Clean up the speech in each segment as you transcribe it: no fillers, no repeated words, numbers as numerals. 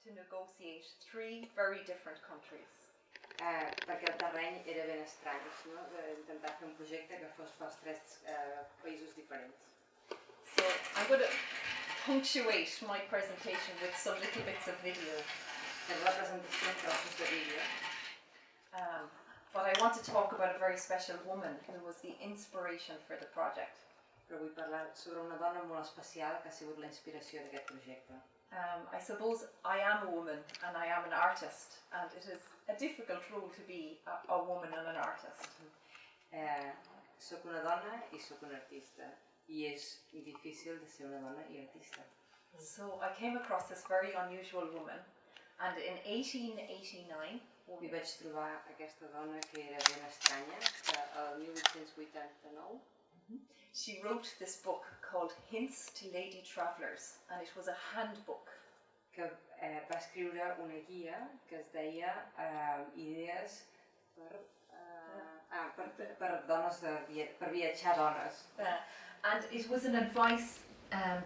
to negotiate 3 very different countries. Perquè el terreny era ben estrany, no? D'intentar fer un projecte que fos pels 3 països diferents. So I'm going to punctuate my presentation with some little bits of video. La presentació en trossos de vídeo. But I want to talk about a very special woman who was the inspiration for the project. Però vull parlar sobre una dona molt especial que ha sigut la inspiració d'aquest projecte. I suppose I am a woman and I am an artist, and it is a difficult role to be a woman and an artist. Soc una dona I soc un artista, I és difícil de ser una dona I artista. So I came across this very unusual woman, and in 1889 I vaig trobar aquesta dona que era ben estranya, que el 1889 she wrote this book called Hints to Lady Travellers, and it was a handbook. Que va escriure una guia que es deia Idees per dones per viatjar dones. And it was an advice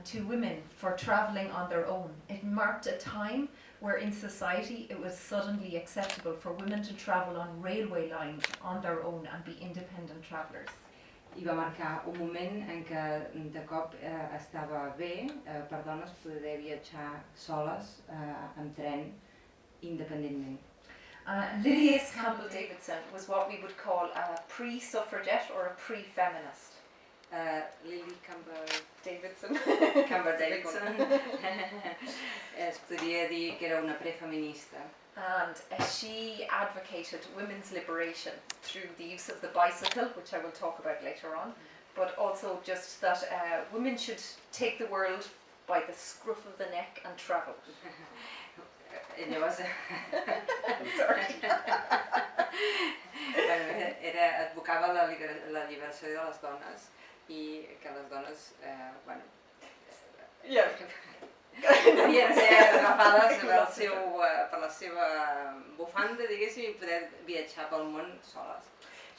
to women for travelling on their own. It marked a time where in society it was suddenly acceptable for women to travel on railway lines on their own and be independent travellers. I va marcar un moment en què de cop estava bé per dones poder viatjar soles en tren independentment. Lily Campbell Davidson was what we would call a pre-suffragette or a pre-feminist. Lily Campbell Davidson. Es podria dir que era una prefeminista. And she advocated women's liberation through the use of the bicycle, which I will talk about later on, but also just that women should take the world by the scruff of the neck and travel. Llavors, sorry. Advocava la liberació de les dones I que les dones, devien ser agafades per la seva bufanda, diguéssim, I poder viatjar pel món soles.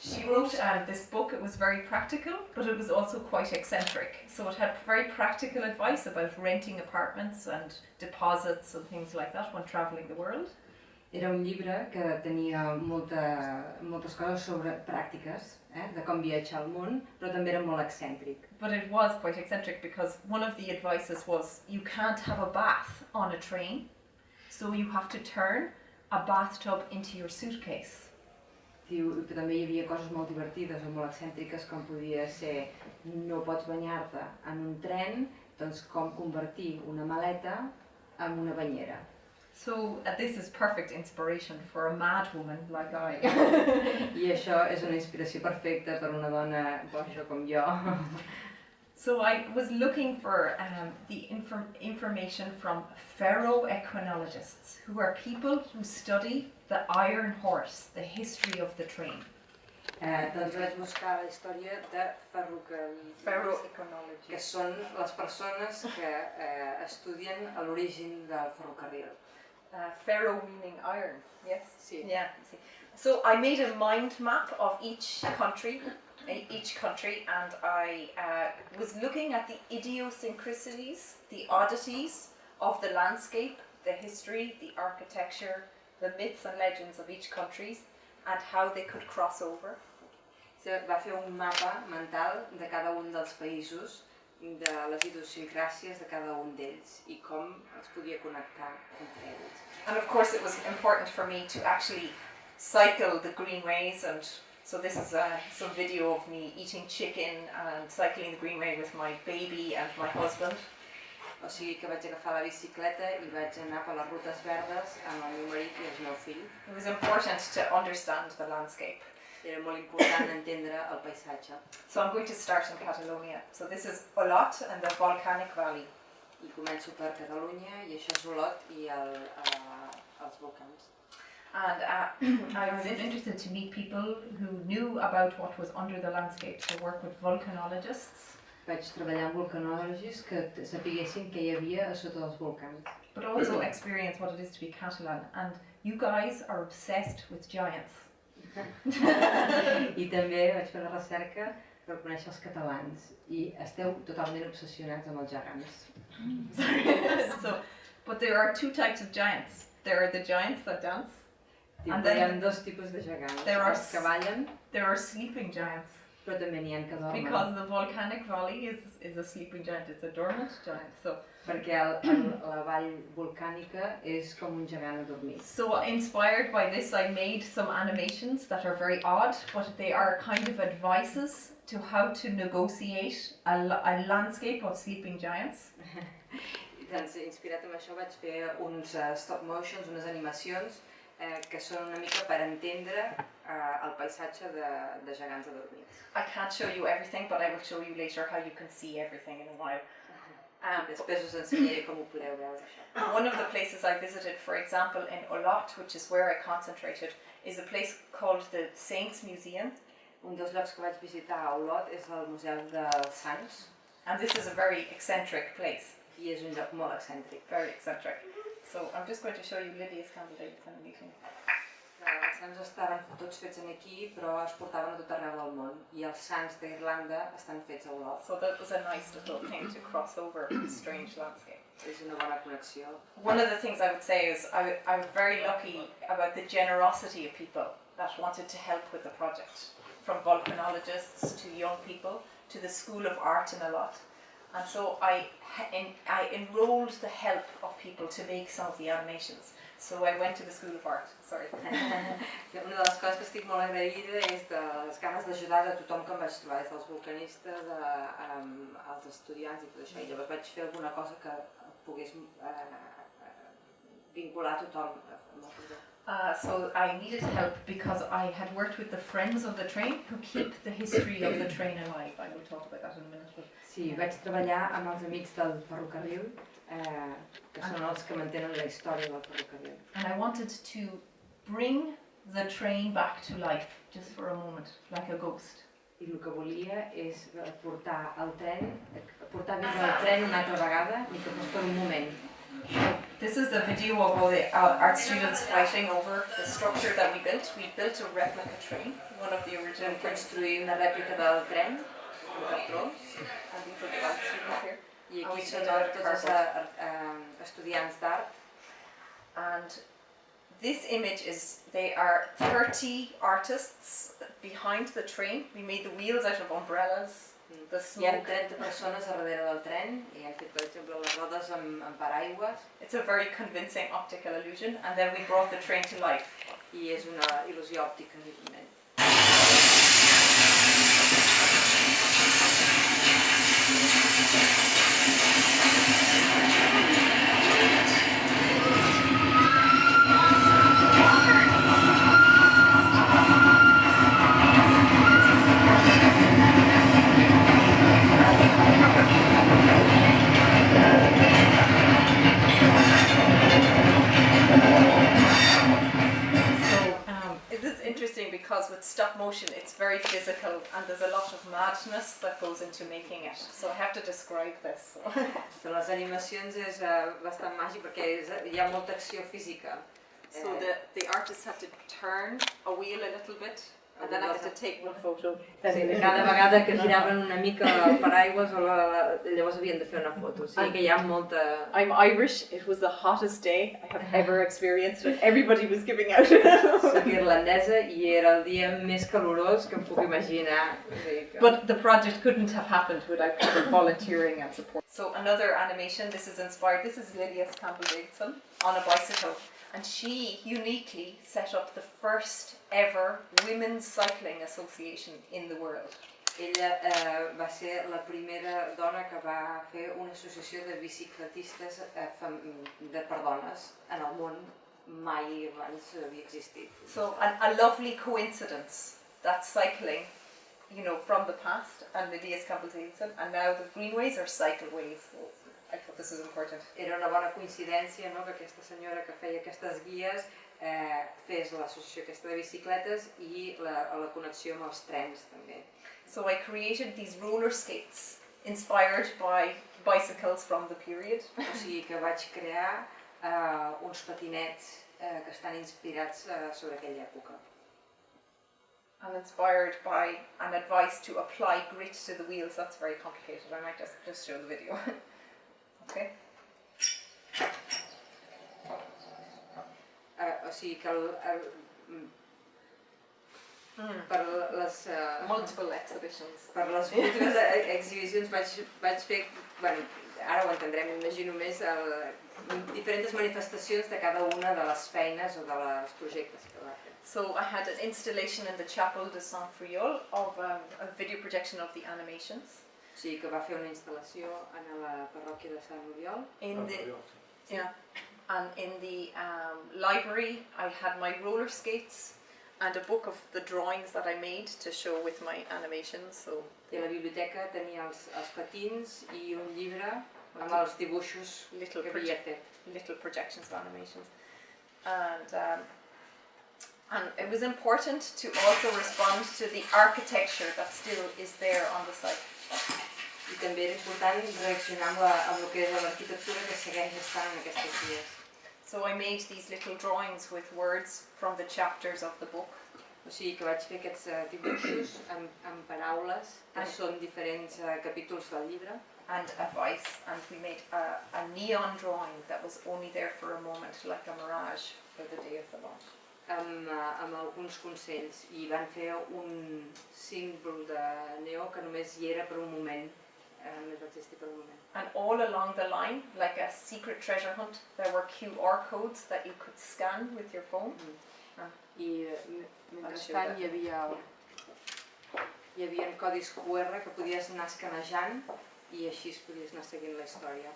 She wrote this book. It was very practical, but it was also quite eccentric. So it had very practical advice about renting apartments and deposits and things like that when travelling the world. Era un llibre que tenia moltes coses sobre pràctiques, de com viatjar al món, però també era molt excèntric. But it was quite eccentric because one of the advices was you can't have a bath on a train, so you have to turn a bathtub into your suitcase. També hi havia coses molt divertides o molt excèntriques com podia ser no pots banyar-te en un tren, doncs com convertir una maleta en una banyera. So this is perfect inspiration for a mad woman like I. I això és una inspiració perfecta per una dona boja com jo. So I was looking for the information from ferroequinologists, who are people who study the iron horse, the history of the train. Doncs vaig buscar la història de Ferroequinology, que són les persones que estudien l'origen del ferrocarril. Ferro meaning iron, yes? Sí. Yeah. So I made a mind map of each country, and I was looking at the idiosyncrasies, the oddities of the landscape, the history, the architecture, the myths and legends of each country, and how they could cross over. Va fer un mapa mental de cada un dels països, de les idiosincràsies de cada un d'ells I com es podia connectar entre ells. And of course it was important for me to actually cycle the greenways, and so this is some video of me eating chicken and cycling the greenway with my baby and my husband. O sigui que vaig agafar la bicicleta I vaig anar per les rutes verdes amb el meu marit I el meu fill. It was important to understand the landscape. Era molt important entendre el paisatge. So I'm going to start in Catalonia. So this is Olot and the volcanic valley. I començo per Catalunya I això és Olot I els volcans. And I was interested to meet people who knew about what was under the landscape, so work with volcanologists. Vaig treballar amb volcanòlegs que sapiguessin què hi havia a sota dels volcans. But also experience what it is to be Catalan. And you guys are obsessed with giants. I també vaig fer la recerca per conèixer els catalans I esteu totalment obsessionats amb els gegants. So But there are two types of giants. There are the giants that dance. And then hi ha dos tipus de gegants. Els que ballen. There are sleeping giants. Però també n'hi ha que dormen. Because the volcanic valley is a sleeping giant. It's a dormant giant. So. Perquè la vall volcànica és com un gegant adormit. So inspired by this, I made some animations that are very odd, but they are kind of advices to how to negotiate a landscape of sleeping giants. Doncs, inspirat amb això, vaig fer uns stop motions, unes animacions que són una mica per entendre el paisatge de gegants adormits. I can't show you everything, but I will show you later how you can see everything in a while. Després us ensenyaré com ho podeu veure això. One of the places I visited, for example, in Olot, which is where I concentrated, is a place called the Saints Museum. Un dels llocs que vaig visitar a Olot és el Museu dels Sants. And this is a very eccentric place. I és un lloc molt excèntric. Very eccentric. So I'm just going to show you Lydia's candidates and meeting. Els sants estaven tots fets aquí, però es portaven a tot arreu del món. I els sants d'Irlanda estan fets a Olot. So that was a nice little thing to cross over a strange landscape. És una bona connexió. One of the things I would say is I'm very lucky about the generosity of people that wanted to help with the project. From volcanologists to young people to the School of Art in Olot. And so I enrolled the help of people to make some of the animations. So I went to the School of Art, sorry. Una de les coses que estic molt agraïda és de les ganes d'ajudar de tothom que em vaig trobar, des dels volcanistes als estudiants i tot això. I llavors vaig fer alguna cosa que pogués vincular tothom. So I needed help because I had worked with the Friends of the Train who keep the history of the train alive. I will talk about that in a minute. But sí, vaig treballar amb els amics del ferrocarril, que són els que mantenen la història del ferrocarril. And I wanted to bring the train back to life, just for a moment, like a ghost. I el que volia és portar el tren, portar viure el tren una altra vegada, ni que fos per un moment. This is the video of all the art students fighting over the structure that we built. We built a replica train, one of the original. Vam construir una rèplica del tren, de cartró. And these are the art students here. I aquí són tots els estudiants d'art. And this image is, they are 30 artists behind the train. We made the wheels out of umbrellas. Hi ha 30 persones darrere del tren i hem fet, per exemple, les rodes amb paraigües. It's a very convincing optical illusion, and then we brought the train to life. I és una il·lusió òptica, evidentment. Because with stop motion it's very physical and there's a lot of madness that goes into making it. So I have to describe this. So les animacions és bastant màgic perquè hi ha molta acció física. So the artists have to turn a wheel a little bit and then I had to take one photo. Cada vegada que giraven una mica el paraigües llavors havien de fer una foto. O sigui que hi ha molta... I'm Irish, it was the hottest day I have ever experienced and everybody was giving out. Soc irlandesa i era el dia més calorós que em puc imaginar. But the project couldn't have happened without people volunteering and support. So another animation, this is inspired, this is Lydia Campbell-Davidson on a bicycle. And she uniquely set up the first ever women's cycling association in the world. Ella va ser la primera dona que va fer una associació de bicicletistes per dones en el món. Mai abans havia existit. So a lovely coincidence that cycling, you know, from the past and Lydia's Campbell-Davidson, and now the greenways are cycleways. I thought this was important. Era una bona coincidència, no, que aquesta senyora que feia aquestes guies fes l'associació aquesta de bicicletes i la connexió amb els trens també. So I created these roller skates inspired by bicycles from the period. O sigui que vaig crear uns patinets que estan inspirats sobre aquella època. And inspired by an advice to apply grit to the wheels. That's very complicated. I might just show the video. Okay. sigui que per les... Multiple exhibitions. Per les últimes exhibicions vaig fer, bueno, ara ho entendrem, m'imagino més, diferents manifestacions de cada una de les feines o dels projectes que va fer. So I had an installation in the Chapel de Sant Friol of a video projection of the animations. O sigui que va fer una instal·lació en la parròquia de Sant Oriol. And in the library I had my roller skates and a book of the drawings that I made to show with my animations. I a la biblioteca tenia els patins i un llibre amb els dibuixos que havia fet. Little projections of animations. And it was important to also respond to the architecture that still is there on the site. I també era important reaccionar amb el que és l'arquitectura que segueix estant en aquestes dies. So I made these little drawings with words from the chapters of the book. O sigui que vaig fer aquests dibuixos amb paraules que són diferents capítols del llibre. And advice, and we made a neon drawing that was only there for a moment, like a mirage for the day of the launch. Amb alguns consells i van fer un símbol de neó que només hi era per un moment, només va existir per un moment. And all along the line, like a secret treasure hunt, there were QR codes that you could scan with your phone. I mentrestant hi havia codis QR que podies anar escanejant i així podies anar seguint la història.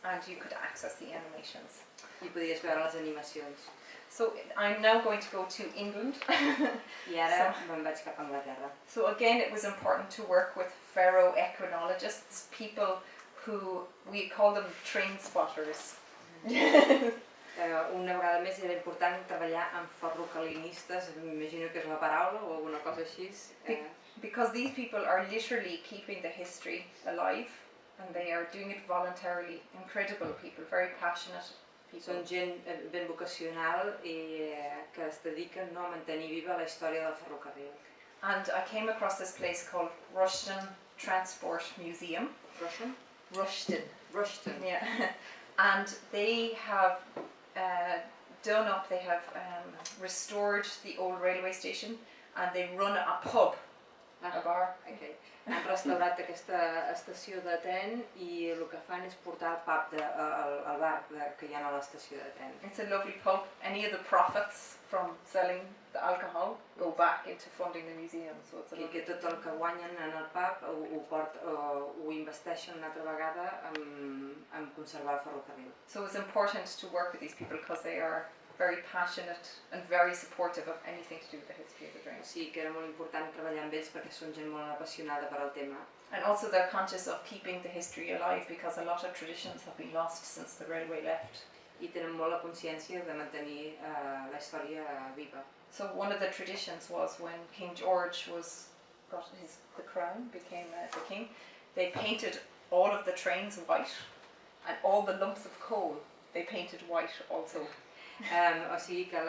And you could access the animations. I podies veure les animacions. So I'm now going to go to England. I ara me'n vaig cap a Anglaterra. So again, it was important to work with ferroequinologists, people who, we call them train spotters. Una vegada més era important treballar amb ferrocarrilistes, m'imagino que és la paraula o alguna cosa així. Because these people are literally keeping the history alive and they are doing it voluntarily. Incredible people, very passionate people. Són gent ben vocacional i que es dediquen a mantenir viva la història del ferrocarril. And I came across this place called Rushden Transport Museum. Rushden? Rushden. Rushden. Yeah. And they have done up, they have restored the old railway station and they run a pub, a bar. Okay. Han restaurat aquesta estació de tren i el que fan és portar el pub, el bar que hi ha a l'estació de tren. It's a lovely pub. Any of the profits from selling the alcohol go back into funding the museum. So it's a I que tot el que guanyen en el pub ho investeixen una altra vegada en conservar el ferrocarril. So it's important to work with these people because they are very passionate and very supportive of anything to do with the history of the train. Sí, que era molt important treballar amb ells perquè són gent molt apassionada per al tema. And also they're conscious of keeping the history alive because a lot of traditions have been lost since the railway left. I tenen molt la consciència de mantenir la història viva. So one of the traditions was when King George got the crown, became the king, they painted all of the trains white and all the lumps of coal they painted white also. O sigui que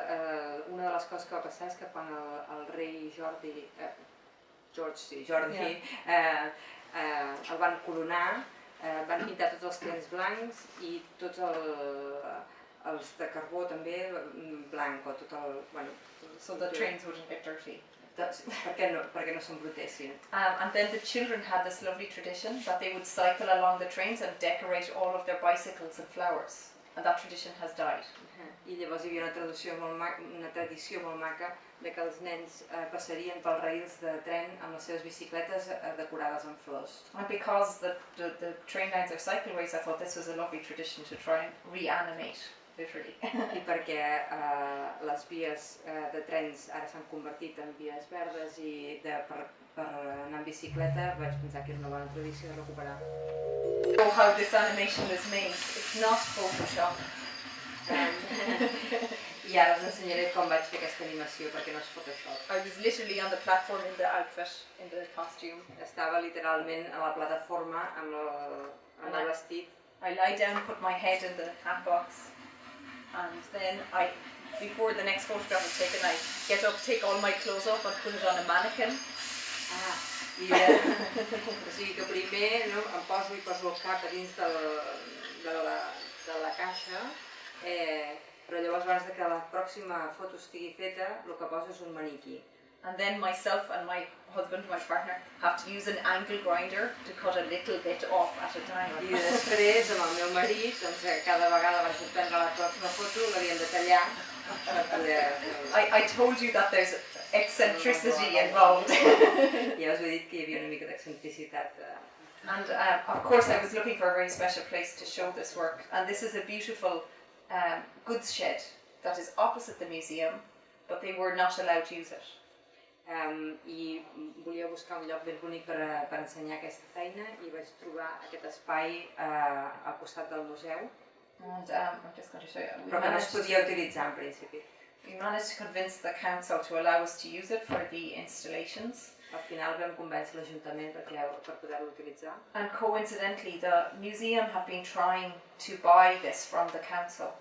una de les coses que va passar és que quan el rei Jordi el van coronar, van pintar tots els trens blancs i tots els de carbó també blanc o tot el... So the trains wouldn't get dirty. Perquè no s'embrutessin. And then the children had this lovely tradition that they would cycle along the trains and decorate all of their bicycles with flowers. And that tradition has died. I llavors hi havia una tradició molt maca de que els nens passarien pels rails de tren amb les seves bicicletes decorades amb flors. And because the train lines are cycleways, I thought this was a lovely tradition to try and reanimate, literally. I perquè les vies de trens ara s'han convertit en vies verdes i per anar en bicicleta vaig pensar que era una bona tradició de recuperar. So how this animation is made, it's not Photoshop. I ara us ensenyaré com vaig fer aquesta animació perquè no és Photoshop. I was literally on the platform in the outfit, in the costume. Estava literalment a la plataforma amb el vestit. I lie down, put my head in the hat box, and then before the next photograph is taken, I get up, take all my clothes off and put it on a mannequin. O sigui que primer em poso el cap a dins de la caixa Però llavors abans que la pròxima foto estigui feta, el que poso és un maniquí. And then myself and my husband, my partner, have to use an angle grinder to cut a little bit off at a time. I després, amb el meu marit, doncs, cada vegada abans de prendre la pròxima foto l'havíem de tallar per poder... I told you that there's eccentricity involved. Ja us he dit que hi havia una mica d'excentricitat. And of course I was looking for a very special place to show this work. And this is a beautiful goods shed that is opposite the museum, but they were not allowed to use it. I volia buscar un lloc ben bonic per ensenyar aquesta feina i vaig trobar aquest espai al costat del museu. And I'm just going to show you. Però que no es podia utilitzar en principi. We managed to convince the council to allow us to use it for the installations. Al final vam convèncer l'Ajuntament per poder-lo utilitzar. And coincidentally, the museum have been trying to buy this from the council.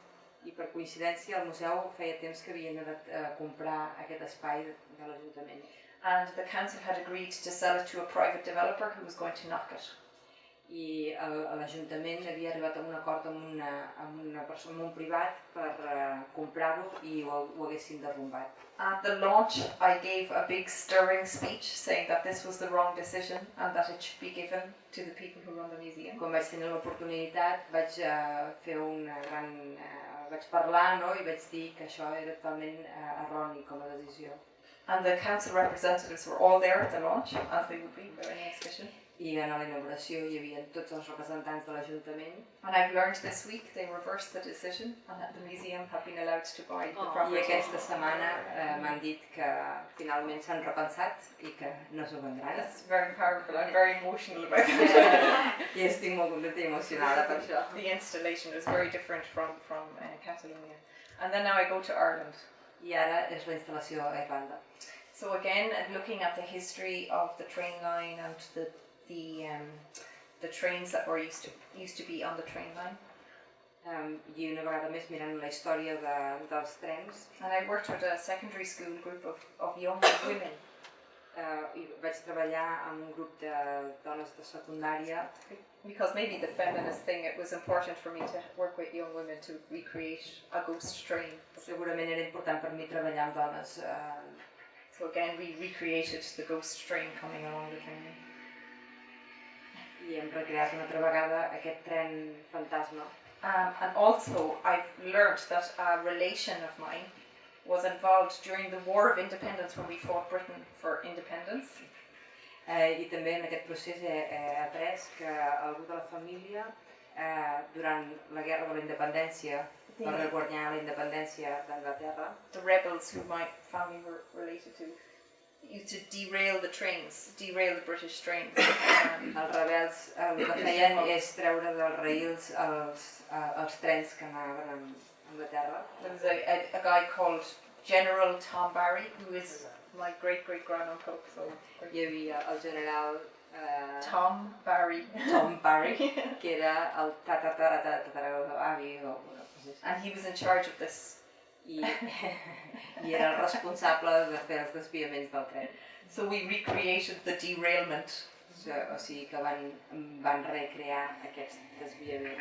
I per coincidència el museu feia temps que havien anat a comprar aquest espai de l'Ajuntament. And the council had agreed to sell it to a private developer who was going to knock it. I l'Ajuntament havia arribat a un acord amb una persona, amb un privat, per comprar-ho i ho haguessin derrumbat. At the launch, I gave a big stirring speech saying that this was the wrong decision and that it should be given to the people who run the museum. Quan vaig tenir l'oportunitat vaig parlar, no? I vaig dir que això era totalment erroni com a decisió. And the council representatives were all there at the launch, as they would be for any exhibition. I a la inauguració hi havia tots els representants de l'Ajuntament. And I've learned this week they reversed the decision and that the museum have been allowed to buy the property. I aquesta setmana m'han dit que finalment s'han repensat i que no s'ho vendran. That's very powerful. I'm very emotional about it. I estic molt contenta i emocionada per això. The installation is very different from Catalonia. And then now I go to Ireland. I ara és la instal·lació a Irlanda. So again, looking at the history of the train line and the trains that were used to be on the train line. I una vegada més mirant la història dels trens. And I worked with a secondary school group of young women. I vaig treballar amb un grup de dones de secundària. Because maybe the feminist thing, it was important for me to work with young women to recreate a ghost train. Segurament era important per mi treballar amb dones. So again, we recreated the ghost train coming along the train. I hem recreat una altra vegada aquest tren fantasma. And also, I've learned that a relation of mine was involved during the War of Independence when we fought Britain for independence. I també en aquest procés he après que algú de la família, durant la Guerra de la Independència, per guanyar la independència d'Anglaterra, the rebels who my family were related to used to derail the trains, derail the British trains. Els rebels el que feien és treure dels raïls els trens que anaven a Anglaterra. There was a guy called General Tom Barry, who is my great-great-granduncle. So Hi havia el general Tom Barry, que era el tataravi. And he was in charge of this. I era el responsable de fer els desviaments del tren. So we recreated the derailment. O sigui que van recrear aquest desviament.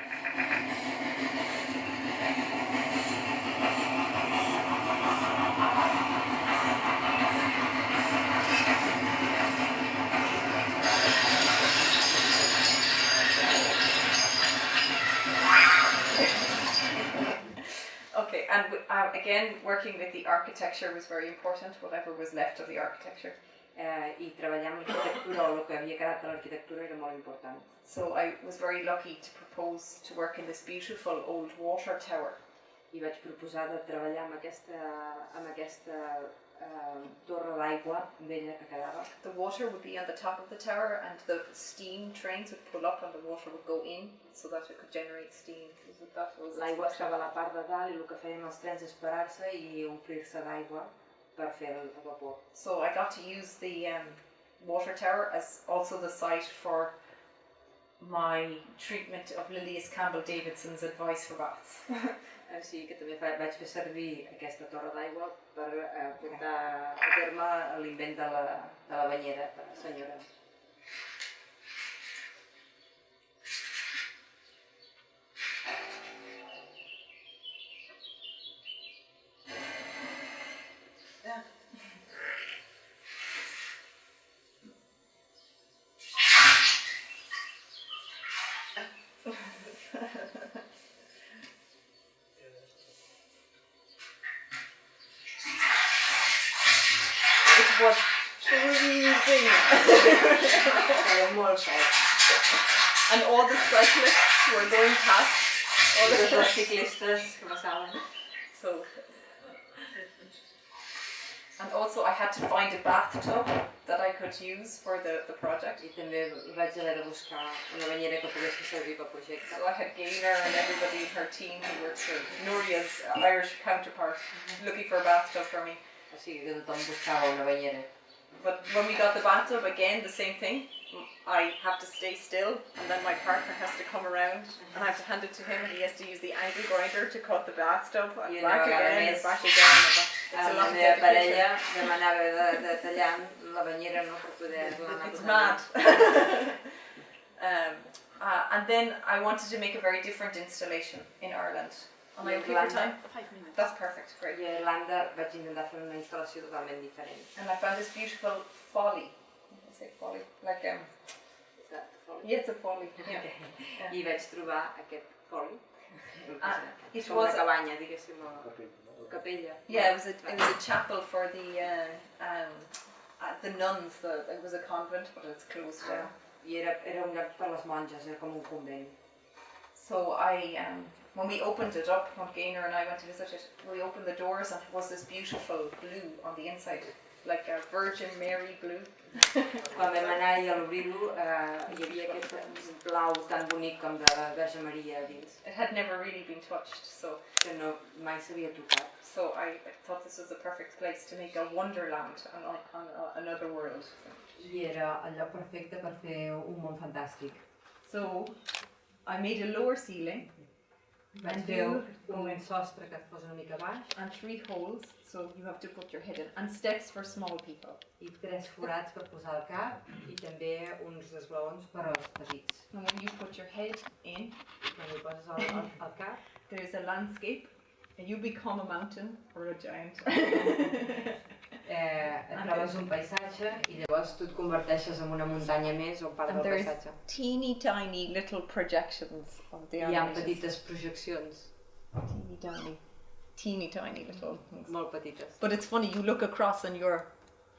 Okay, and again, working with the architecture was very important, whatever was left of the architecture. I treballar amb l'arquitectura o el que havia quedat de l'arquitectura era molt important. So I was very lucky to propose to work in this beautiful old water tower. I vaig proposar de treballar amb aquesta torre d'aigua vella que quedava. The water would be on the top of the tower and the steam trains would pull up and the water would go in so that it could generate steam. L'aigua estava a la part de dalt i el que feien els trens és parar-se i omplir-se d'aigua per fer el vapor. So I got to use the water tower as also the site for my treatment of Lilias Campbell Davidson's advice for baths. O sigui que també vaig fer servir aquesta torre d'aigua per portar a terme l'invent de la banyera per a senyores. raining. Feia molt sol. And all the cyclists were going past. All Tots the els ciclistes que passaven. So, and also I had to find a bathtub that I could use for the project. I també vaig haver de buscar una banyera que pogués fer servir pel projecte. So I had Gaynor and everybody in her team who works for Nuria's Irish counterpart looking for a bathtub for me. O sigui que tothom buscava una banyera. But when we got the bathtub, again, the same thing. I have to stay still, and then my partner has to come around, and I have to hand it to him, and he has to use the angle grinder to cut the bathtub, and back again, and back again. It's a lot of dedication. La meva parella dedication. demanava de tallar la banyera, no, per poder-la anar It's posant. mad. And then I wanted to make a very different installation in Ireland. Am I okay for time? 5 minutes. That's perfect, great. I a Irlanda vaig intentar fer una instal·lació totalment diferent. And I found this beautiful folly. I say folly, like Is that folly? yeah, it's a folly. Yeah. I vaig trobar aquest foli. It Com was una cabanya, diguéssim, o capella. yeah, it was a chapel for the nuns. It was a convent, but it's closed down. I era una per les monges, era com un convent. So when we opened it up, when Gaynor and I went to visit it, we opened the doors and it was this beautiful blue on the inside, like a Virgin Mary blue. Quan vam anar i a l'obrir-lo hi havia aquest blau tan bonic com de Verge Maria a dins, It had never really been touched, so que no, mai s'havia tocat. I thought this was the perfect place to make a wonderland on another world. I era el lloc perfecte per fer un món fantàstic. So I made a lower ceiling Vaig fer un sostre que fos una mica baix and 3 holes, so you have to put your head in, and steps for small people. i 3 forats per posar el cap i també uns esglaons per als petits. And when you put your head in, Quan hi poses el cap, there is a landscape, and you become a mountain or a giant. trobes un paisatge i llavors tu et converteixes en una muntanya més o part And del there's paisatge. teeny tiny little projections of the Hi ha animations. petites projeccions, Teeny tiny little things. molt petites. But it's funny, you look across and your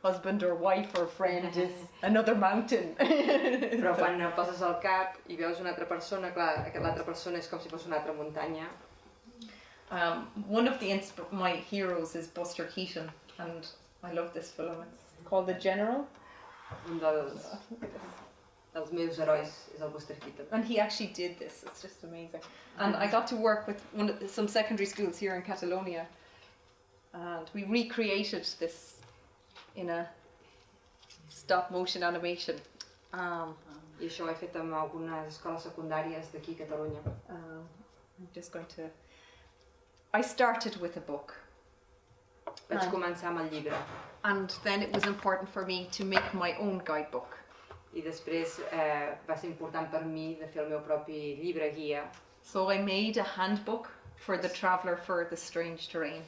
husband or wife or friend is another mountain. Però quan poses el cap i veus una altra persona, clar, que l'altra persona és com si fos una altra muntanya. One of my heroes is Buster Keaton, and I love this film. It's called The General. Un dels meus herois és el Buster Keaton. And he actually did this. It's just amazing. And I got to work with some secondary schools here in Catalonia, and we recreated this in a stop motion animation. I això ho he fet amb algunes escoles secundàries d'aquí a Catalunya. I'm just going to... I started with a book. Vaig començar amb el llibre And then it was important for me to make my own guidebook. i després va ser important per mi de fer el meu propi llibre guia. So I made a handbook for the traveller for the strange terrain.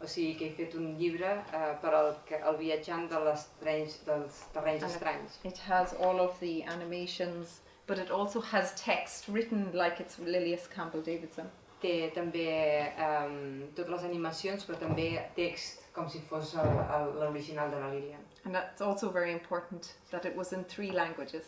O sigui que he fet un llibre per al viatjant dels terrenys estranys. It has all of the animations, but it also has text written like it's Lilias Campbell Davidson. Té també totes les animacions, però també text com si fos l'original de la Lilian. And that's also very important that it was in 3 languages.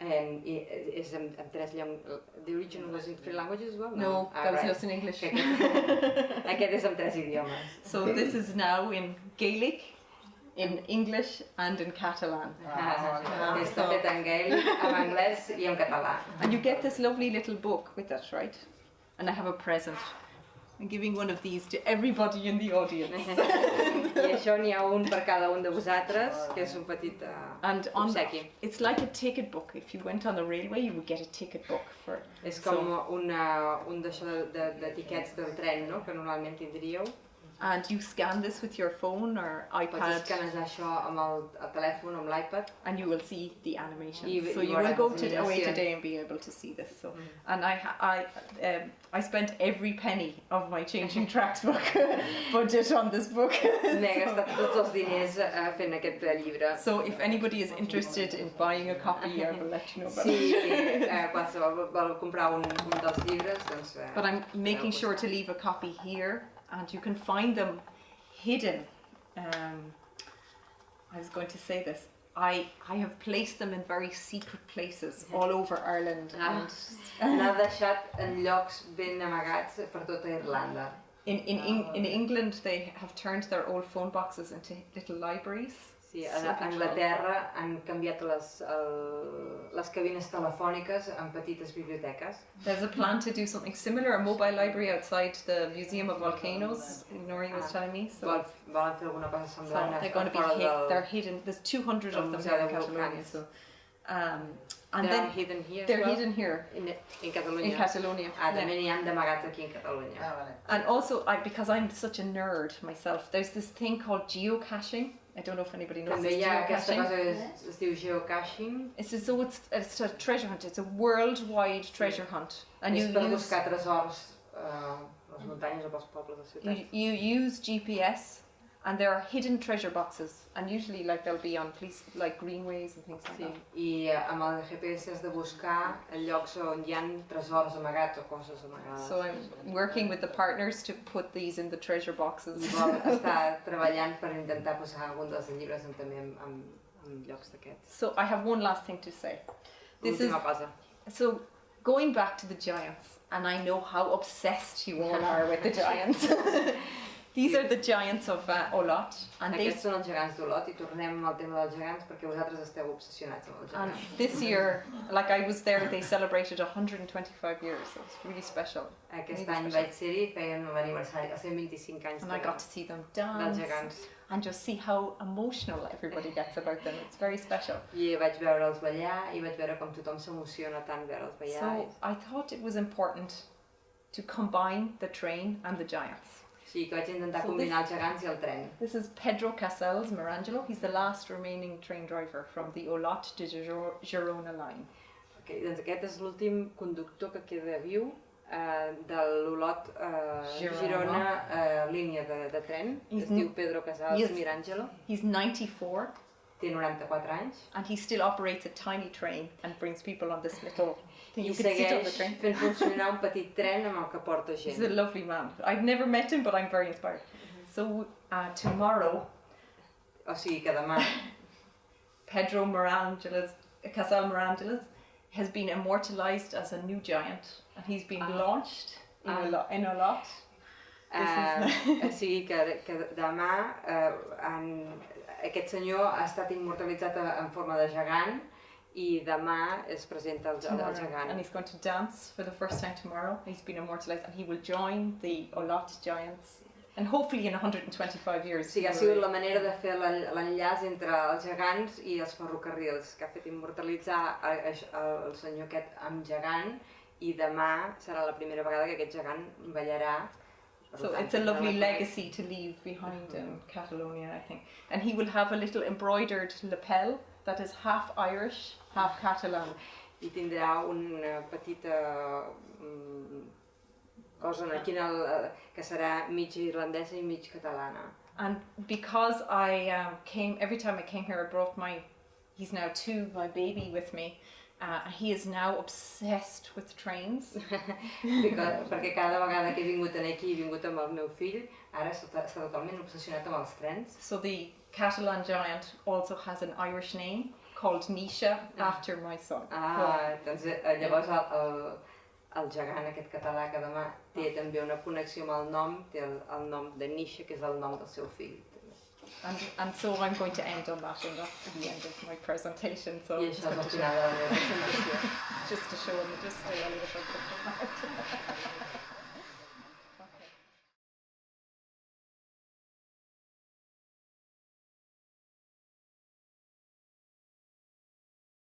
És en 3 llengües. The original was in 3 languages as well? No, that was just in English. Aquest és en 3 idiomes. So this is now in Gaelic, in English and in Catalan. Està fet en gaèlic, en anglès i en català. And you get this lovely little book with it, right? And I have a present. I'm giving one of these to everybody in the audience. I això n'hi ha un per cada un de vosaltres, que és un petit obsequi. It's like a ticket book. If you went on the railway, you would get a ticket book for. És com un d'això d'etiquets del tren, no?, que normalment tindríeu. And you scan this with your phone or Pots iPad, escanejar això amb el telèfon, amb l'iPad. and you will see the animation. You So you will will go have away animation. today and be able to see this. So, and I spent every penny of my Changing Tracks book budget on this book. M'he gastat tots els diners fent aquest llibre. So if anybody is interested in buying a copy, I will let you know about Si it. qualsevol vol comprar un dels llibres, doncs... But I'm making sure to leave a copy here, and you can find them hidden. I was going to say this. I have placed them in very secret places all over Ireland. N'ha deixat en llocs ben amagats per tota Irlanda. In England, they have turned their old phone boxes into little libraries. Sí, a Anglaterra han canviat les cabines telefòniques en petites biblioteques. There's a plan to do something similar, a mobile library outside the Museum of Volcanoes, Nori was telling me. So Volen fer alguna cosa semblant. they're going to be they're hidden. There's 200 of them here in Catalonia. So, and they're then hidden here. They're hidden here in Catalonia. In Catalonia. També n'hi han d'amagats aquí in Catalunya. And also, because I'm such a nerd myself, there's this thing called geocaching. I don't know if anybody knows També hi ha aquesta geocaching. cosa que es diu geocaching. It's a treasure hunt. It's a worldwide treasure hunt. And És per buscar tresors a les muntanyes o pels pobles de ciutats. You use GPS, and there are hidden treasure boxes, and usually they'll be on greenways and things like that. I amb el GPS has de buscar llocs on hi ha tresors amagats o coses amagades. So I'm working with the partners to put these in the treasure boxes. I vol estar treballant per intentar posar algun dels llibres també en llocs d'aquests. So I have one last thing to say. Última cosa. So going back to the giants, and I know how obsessed you all are with the giants. These are the giants of Olot. And Aquests són els gegants d'Olot i tornem al tema dels gegants perquè vosaltres esteu obsessionats amb els gegants. And this year, I was there, they celebrated 125 years. So it's really special. Aquest any vaig ser-hi, feien l'aniversari, els 125 anys and I got to see them dance dels gegants. And just see how emotional everybody gets about them. It's very special. I vaig veure'ls ballar i vaig veure com tothom s'emociona tant veure'ls ballar. So I thought it was important to combine the train and the giants. Sí, que vaig intentar combinar els gegants i el tren. This is Pedro Casals Marangelo. He's the last remaining train driver from the Olot to Girona line. Okay, doncs aquest és l'últim conductor que queda viu de l'Olot Girona línia de tren. Es diu Pedro Casals Marangelo. He's 94. Té 94 anys. And he still operates a tiny train and brings people on this little thing. You I can sit on the train. fent funcionar un petit tren amb el que porta gent. He's a lovely man. I've never met him, but I'm very inspired. So tomorrow, o sigui que demà, Pedro Casal Marangelas has been immortalized as a new giant, and he's been launched in Olot. O sigui que demà aquest senyor ha estat immortalitzat en forma de gegant i demà es presenta el gegant. And he's going to dance for the first time tomorrow. He's been immortalized and he will join the Olot giants. And hopefully in 125 years. O sigui, ha sigut la manera de fer l'enllaç entre els gegants i els ferrocarrils, que ha fet immortalitzar el senyor aquest amb gegant i demà serà la primera vegada que aquest gegant ballarà. So it's a lovely legacy to leave behind in Catalonia, I think. And he will have a little embroidered lapel that is half Irish, half Catalan. I tindrà una petita cosa aquí que serà mig irlandesa i mig catalana. And because every time I came here, I brought he's now 2, my baby with me. He is now obsessed with trains. Perquè cada vegada que he vingut aquí, he vingut amb el meu fill, ara està totalment obsessionat amb els trens. So the Catalan giant also has an Irish name called Nisha, after my son. Doncs llavors el gegant aquest català que demà té també una connexió amb el nom, té el nom de Nisha, que és el nom del seu fill. And so I'm going to end on that, and that's the end of my presentation. So I això és el final de la meva presentació. Just to show them just a little bit.